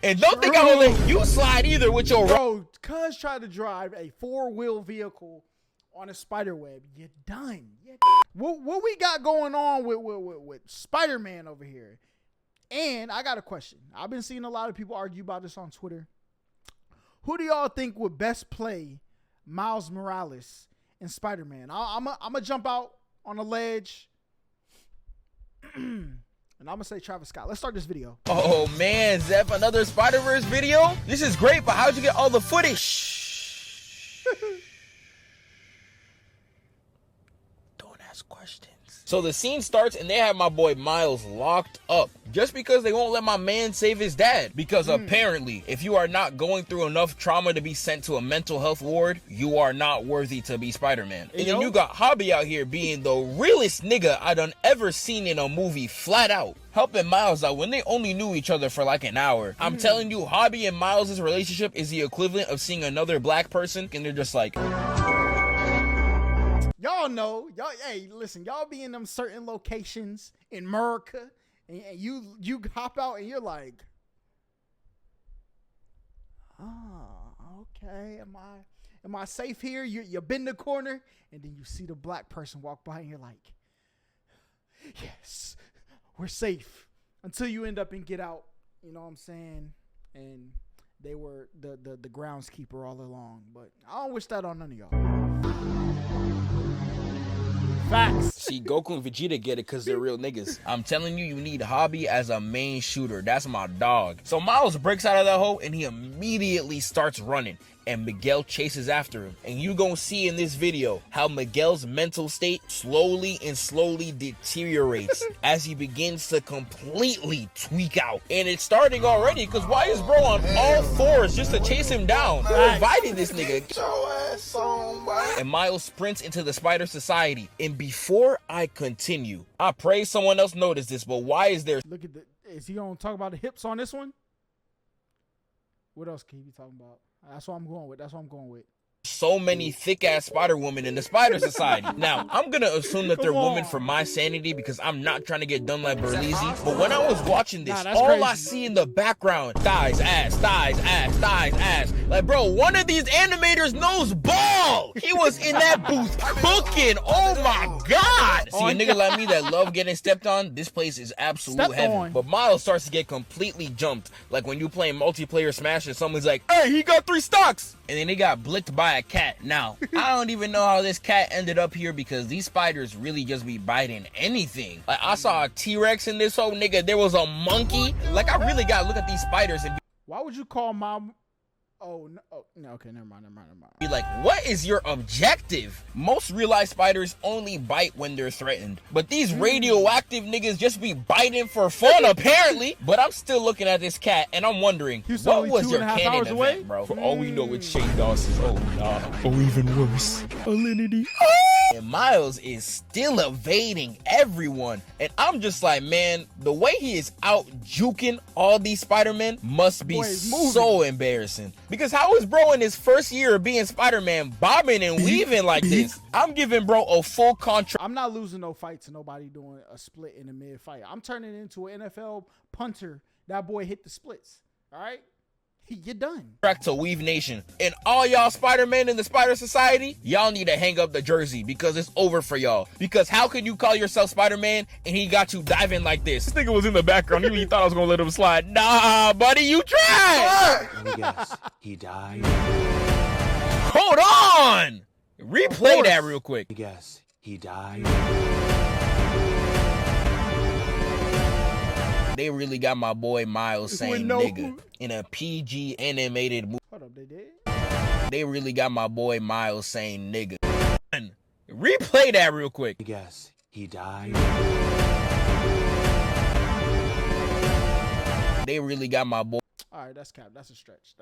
And don't think I'm gonna let you slide either with your bro. Cuz tried to drive a 4-wheel vehicle on a spider web. You're done. What we got going on with Spider-Man over here? And I got a question. I've been seeing a lot of people argue about this on Twitter. Who do y'all think would best play Miles Morales in Spider-Man? I'm gonna jump out on a ledge. And I'm gonna say Travis Scott. Let's start this video. Oh man, Zeph, another Spiderverse video? This is great, but how'd you get all the footage? Don't ask questions. So the scene starts and they have my boy Miles locked up just because they won't let my man save his dad. Because apparently, if you are not going through enough trauma to be sent to a mental health ward, you are not worthy to be Spider-Man. And then you got Hobby out here being the realest nigga I done ever seen in a movie, flat out. Helping Miles out when they only knew each other for like an hour. I'm telling you, Hobby and Miles' relationship is the equivalent of seeing another black person and they're just like... Y'all know, hey, listen, y'all be in them certain locations in America, and you hop out and you're like, okay, am I safe here? You bend the corner, and then you see the black person walk by, and you're like, yes, we're safe. Until you end up and get out, you know what I'm saying? And they were the groundskeeper all along, but I don't wish that on none of y'all. Facts. See, Goku and Vegeta get it because they're real niggas. I'm telling you, you need Hobby as a main shooter. That's my dog. So Miles breaks out of that hole and he immediately starts running. And Miguel chases after him. And you gonna see in this video how Miguel's mental state slowly deteriorates as he begins to completely tweak out. And it's starting already, because why is bro on all fours just to chase him down? Who invited this nigga? And Miles sprints into the Spider Society. And before I continue, I pray someone else noticed this, but why is there... Look at is he gonna talk about the hips on this one? What else can he be talking about? That's what I'm going with. So many thick-ass spider women in the Spider Society. Now, I'm gonna assume that they're women for my sanity because I'm not trying to get done like Berlizzi. But when I was watching this, all crazy. I see in the background, thighs, ass, thighs, ass, thighs, ass. Like, bro, one of these animators knows ball. He was in that booth cooking. Oh my God. See, a nigga like me that love getting stepped on, this place is absolute heaven. But Miles starts to get completely jumped. Like when you play multiplayer Smash and someone's like, hey, he got 3 stocks. And then they got blicked by a cat. Now, I don't even know how this cat ended up here because these spiders really just be biting anything. Like, I saw a T-Rex in this whole nigga. There was a monkey. Like, I really gotta look at these spiders and be... Why would you call mom... Oh, no, okay, never mind. Be like, what is your objective? Most real-life spiders only bite when they're threatened. But these radioactive niggas just be biting for fun, apparently. But I'm still looking at this cat, and I'm wondering, what was your canon event, bro? For all we know, it's Shane Dawson's, oh, nah. Or even worse, Alinity. And Miles is still evading everyone. And I'm just like, man, the way he is out juking all these Spider-Men must be so embarrassing. Because how is bro in his first year of being Spider-Man bobbing and weaving like this? I'm giving bro a full contract. I'm not losing no fight to nobody doing a split in the mid-fight. I'm turning into an NFL punter. That boy hit the splits. All right? You're done. Back to Weave Nation. And all y'all Spider-Men in the Spider Society, y'all need to hang up the jersey because it's over for y'all. Because how can you call yourself Spider-Man and he got you diving like this? This nigga was in the background. He really thought I was gonna let him slide. Nah, buddy, you tried. Let me guess. He died. Hold on. Replay that real quick. Let me guess. He died. They really got my boy Miles saying nigga in a PG animated movie. Hold up, they did? They really got my boy Miles saying nigga. Replay that real quick. Yes, he died. They really got my boy. All right, that's cap. That's a stretch.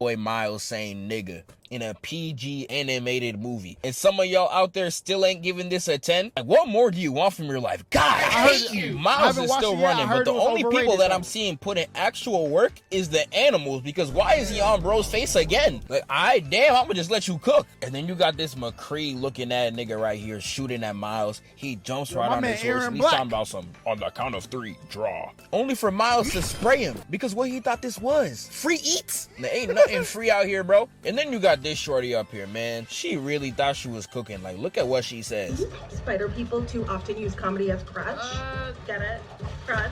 Boy Miles saying nigga in a PG animated movie. And some of y'all out there still ain't giving this a 10. Like, what more do you want from your life? God, I hate you. Miles is still running, but the only people that I'm seeing put in actual work is the animals, because why is he on bro's face again? Like, damn, I'm gonna just let you cook. And then you got this McCree looking at a nigga right here shooting at Miles. He jumps right on his horse and he's talking about some on the count of 3 draw. Only for Miles to spray him, because what he thought this was. Free eats. There ain't nothing free out here, bro. And then you got this shorty up here, man. She really thought she was cooking. Like, look at what she says. Spider people too often use comedy as crutch. Get it? Crutch.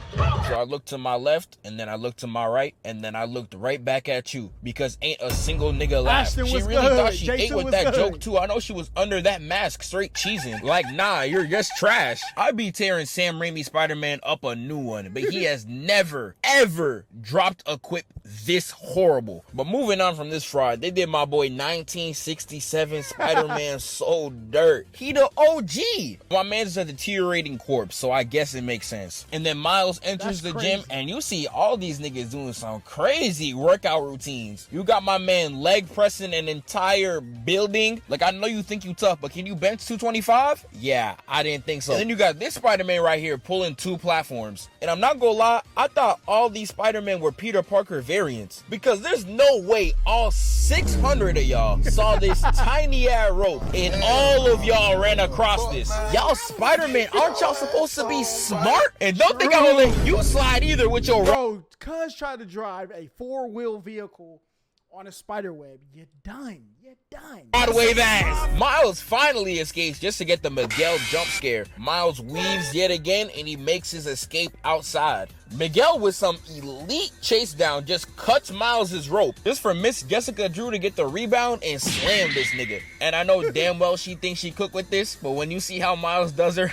So I looked to my left, and then I looked to my right, and then I looked right back at you because ain't a single nigga laughed. She really thought she ate with that joke too. I know she was under that mask straight cheesing. Like, nah, you're just trash. I be tearing Sam Raimi Spider-Man up a new one, but he has never, ever dropped a quip this horrible. But moving on from this fraud, they did my boy 1967 Spider-Man so dirt. He the OG. My man's a deteriorating corpse, so I guess it makes sense. And then Miles enters the gym, and you see all these niggas doing some crazy workout routines. You got my man leg pressing an entire building. Like, I know you think you tough, but can you bench 225? Yeah, I didn't think so. And then you got this Spider-Man right here pulling 2 platforms. And I'm not gonna lie, I thought all these Spider-Men were Peter Parker variants, because there's no way all 600 of y'all saw this tiny ass rope and all of y'all ran across this. Y'all Spider-Man, aren't y'all supposed to be smart? And don't think I'm gonna let you slide either with your Bro, cuz tried to drive a 4-wheel vehicle on a spider web. You're done. You're done. Broadway ass. Miles finally escapes just to get the Miguel jump scare. Miles weaves yet again, and he makes his escape outside. Miguel, with some elite chase down, just cuts Miles' rope just for Miss Jessica Drew to get the rebound and slam this nigga. And I know damn well she thinks she cooked with this, but when you see how Miles does her...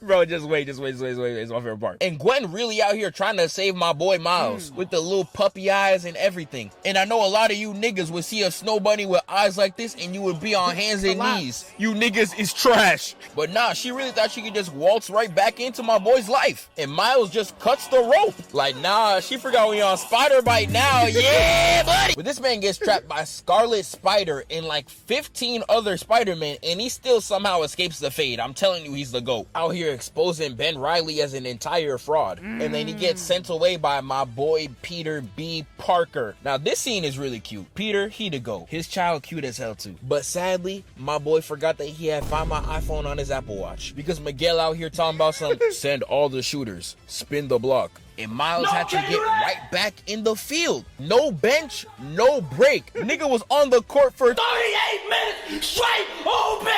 Bro, just wait. It's my favorite part. And Gwen really out here trying to save my boy Miles with the little puppy eyes and everything. And I know a lot of you niggas would see a snow bunny with eyes like this and you would be on hands and knees. You niggas is trash. But nah, she really thought she could just waltz right back into my boy's life. And Miles just cuts the rope. Like, nah, she forgot we on Spider Bite now. Yeah, buddy. But this man gets trapped by Scarlet Spider and like 15 other Spider-Men, and he still somehow escapes the fate. I'm telling you, he's the GOAT. Out here exposing Ben Reilly as an entire fraud. And then he gets sent away by my boy Peter B. Parker. Now this scene is really cute. Peter, he the GOAT. His child cute as hell too. But sadly, my boy forgot that he had Find My iPhone on his Apple Watch. Because Miguel out here talking about some send all the shooters, spin the block. And Miles had to get right back in the field. No bench, no break. Nigga was on the court for 38 minutes straight open!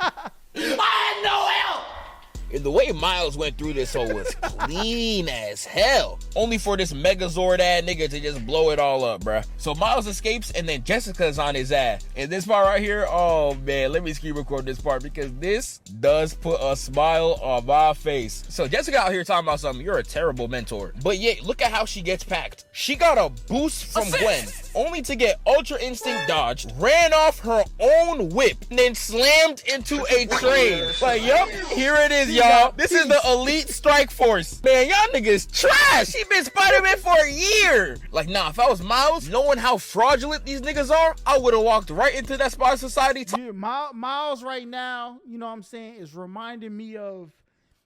I had no help! And the way Miles went through this hole was clean as hell. Only for this Megazord ass nigga to just blow it all up, bruh. So Miles escapes and then Jessica's on his ass. And this part right here, oh man, let me screen record this part because this does put a smile on my face. So Jessica out here talking about something, you're a terrible mentor. But yet, look at how she gets packed. She got a boost from Gwen, only to get Ultra Instinct dodged, ran off her own whip, and then slammed into a train. Like, yup, here it is, y'all. This is the Elite Strike Force. Man, y'all niggas trash. She been Spider-Man for a year. Like, nah, if I was Miles, knowing how fraudulent these niggas are, I would have walked right into that Spider Society. Yeah, Miles right now, you know what I'm saying, is reminding me of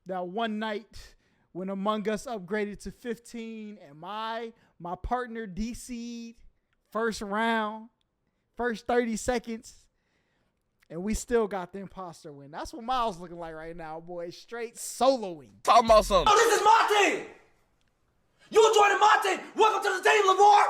that one night when Among Us upgraded to 15 and my partner DC'd first round, first 30 seconds, and we still got the imposter win. That's what Miles looking like right now, boy. Straight soloing. Talking about something. Oh, this is my team. You joining my team. Welcome to the team, Lamar.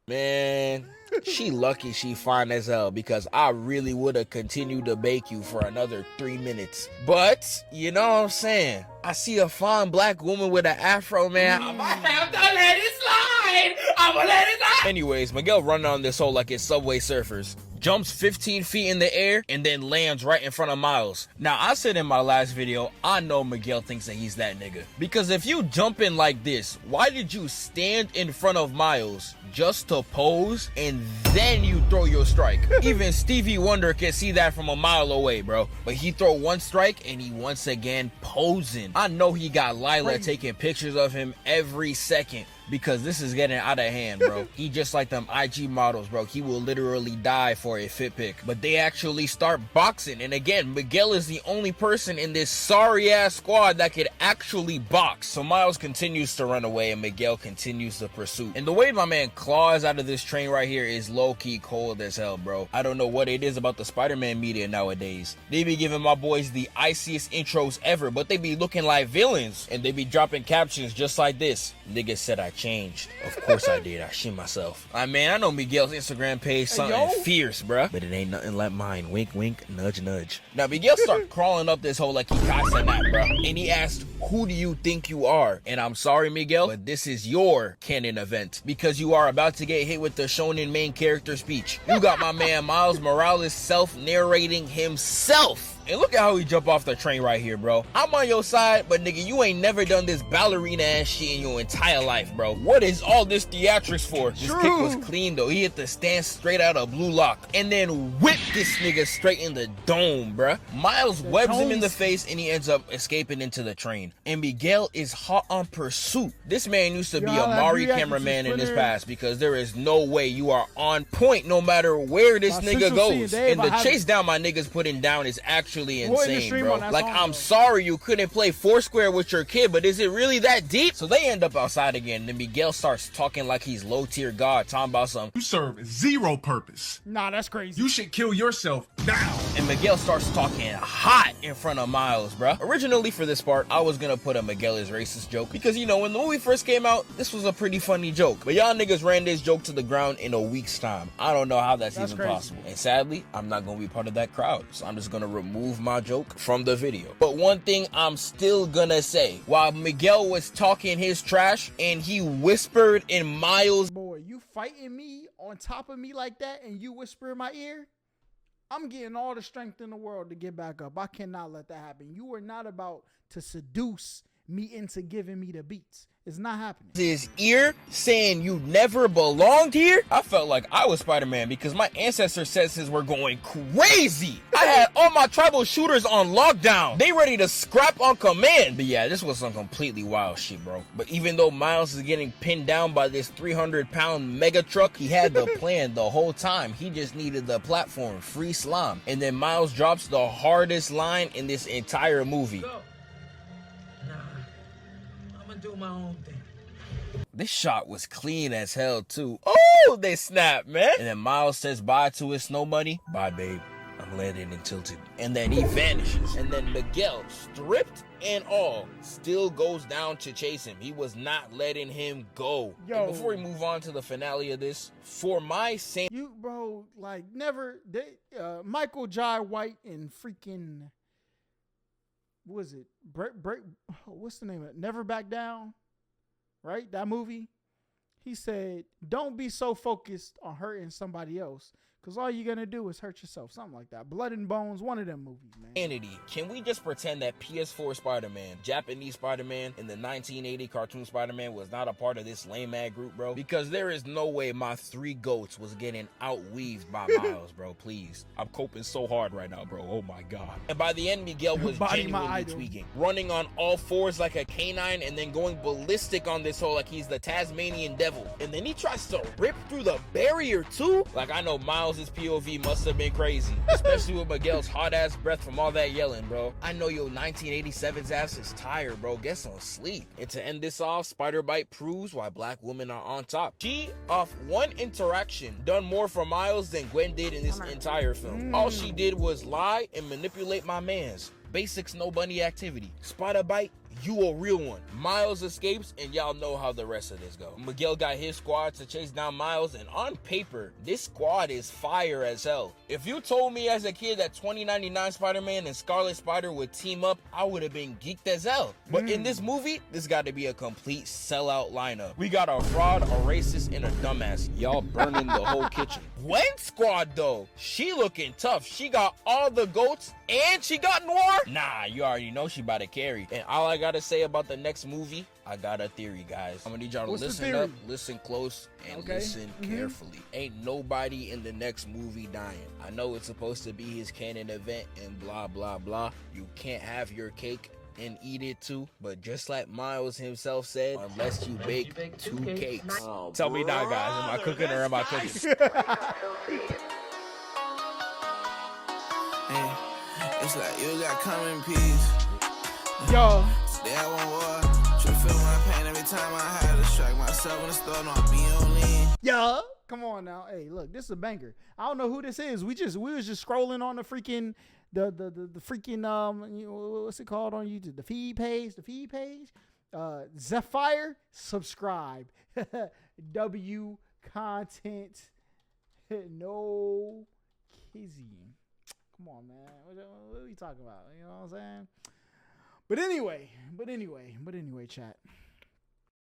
Man, she lucky she fine as hell because I really would have continued to bake you for another 3 minutes. But, you know what I'm saying? I see a fine black woman with an afro, man. I might have to let it slide. I'm gonna let it slide. Anyways, Miguel running on this hole like it's Subway Surfers. Jumps 15 feet in the air and then lands right in front of Miles. Now, I said in my last video, I know Miguel thinks that he's that nigga. Because if you jump in like this, why did you stand in front of Miles just to pose and then you throw your strike? Even Stevie Wonder can see that from a mile away, bro. But he throw one strike and he once again posing. I know he got Lila taking pictures of him every second. Because this is getting out of hand, bro. He just like them IG models, bro. He will literally die for a fit pic. But they actually start boxing. And again, Miguel is the only person in this sorry-ass squad that could actually box. So Miles continues to run away and Miguel continues the pursuit. And the way my man claws out of this train right here is low-key cold as hell, bro. I don't know what it is about the Spider-Man media nowadays. They be giving my boys the iciest intros ever, but they be looking like villains, and they be dropping captions just like this. Nigga said I changed. Of course I did. I shit myself. I know Miguel's Instagram page something fierce, bruh, but it ain't nothing like mine. Wink, wink, nudge, nudge. Now, Miguel start crawling up this hole like he casa that, bruh, and he asked, who do you think you are? And I'm sorry, Miguel, but this is your canon event, because you are about to get hit with the shonen main character speech. You got my man Miles Morales self-narrating himself. And look at how he jump off the train right here, bro. I'm on your side, but nigga, you ain't never done this ballerina ass shit in your entire life, bro. What is all this theatrics for? This kick was clean though. He hit the stance straight out of Blue Lock and then whipped this nigga straight in the dome, bruh. Miles webs him in the face and he ends up escaping into the train. And Miguel is hot on pursuit. This man used to be a Mari cameraman in his past, because there is no way you are on point no matter where this nigga goes. And the chase down my niggas putting down is actually insane, bro. Like, I'm sorry you couldn't play Foursquare with your kid, but is it really that deep? So they end up outside again, and then Miguel starts talking like he's low-tier god, talking about something. You serve zero purpose. Nah, that's crazy. You should kill yourself now. And Miguel starts talking hot in front of Miles, bruh. Originally for this part, I was gonna put a Miguel is racist joke, because, you know, when the movie first came out, this was a pretty funny joke. But y'all niggas ran this joke to the ground in a week's time. I don't know how that's even crazy. possible. And sadly, I'm not gonna be part of that crowd, so I'm just gonna remove my joke from the video. But one thing I'm still gonna say, while Miguel was talking his trash and he whispered in Miles, boy, you fighting me on top of me like that and you whisper in my ear, I'm getting all the strength in the world to get back up. I cannot let that happen. You are not about to seduce me into giving me the beats. It's not happening. His ear saying you never belonged here. I felt like I was Spider-Man, because my ancestor senses were going crazy. I had all my tribal shooters on lockdown. They ready to scrap on command. But yeah, this was some completely wild shit, bro. But even though Miles is getting pinned down by this 300-pound mega truck, he had the plan the whole time. He just needed the platform, free slime. And then Miles drops the hardest line in this entire movie. Do my own thing. This shot was clean as hell too. Oh, they snapped, man. And then Miles says bye to his snow money. Bye, babe. I'm landing in Tilted. And then he vanishes. And then Miguel, stripped and all, still goes down to chase him. He was not letting him go. Yo. And before we move on to the finale of this, for my same, You, bro, like never. Michael Jai White and freaking. What was it? What's the name of it? Never Back Down, right? That movie. He said, don't be so focused on hurting somebody else, because all you're going to do is hurt yourself. Something like that. Blood and Bones, one of them movies, man. Can we just pretend that PS4 Spider-Man, Japanese Spider-Man, and the 1980 cartoon Spider-Man was not a part of this lame-ass group, bro? Because there is no way my three goats was getting outweaved by Miles, bro. Please. I'm coping so hard right now, bro. Oh, my God. And by the end, Miguel was genuinely tweaking. Running on all fours like a canine and then going ballistic on this hole like he's the Tasmanian devil. And then he tries to rip through the barrier, too? Like, I know Miles' POV must have been crazy, especially with Miguel's hot-ass breath from all that yelling, bro. I know your 1987's ass is tired, bro. Get some sleep. And to end this off, Spider-Bite proves why black women are on top. She, off one interaction, done more for Miles than Gwen did in this entire film. All she did was lie and manipulate my mans. Basic Snow Bunny activity. Spider-Bite, you a real one. Miles escapes, and y'all know how the rest of this go. Miguel got his squad to chase down Miles, and on paper, this squad is fire as hell. If you told me as a kid that 2099 Spider-Man and Scarlet Spider would team up, I would have been geeked as hell. But in this movie, this got to be a complete sellout lineup. We got a fraud, a racist, and a dumbass. Y'all burning the whole kitchen. Gwen's squad, though, she looking tough. She got all the goats, and she got Noir. Nah, you already know she about to carry. And all I gotta say about the next movie, I got a theory, guys. I'm gonna need y'all to listen up, listen close, and listen carefully. Ain't nobody in the next movie dying. I know it's supposed to be his canon event and blah, blah, blah. You can't have your cake and eat it too, but just like Miles himself said, unless you bake two cakes. Oh, Tell me now, guys, am I cooking or am I cooking? It's like you got come in peace. Yo. Today I want war. Try to feel my pain every time I had a distract myself in the store, no, I be on lean. Yeah, come on now. Hey, look, this is a banger. I don't know who this is. We was just scrolling on the freaking the freaking you know, what's it called on YouTube? The feed page. Zephyr, subscribe. W content. No kizzy. Come on, man. What are we talking about? You know what I'm saying? But anyway, chat.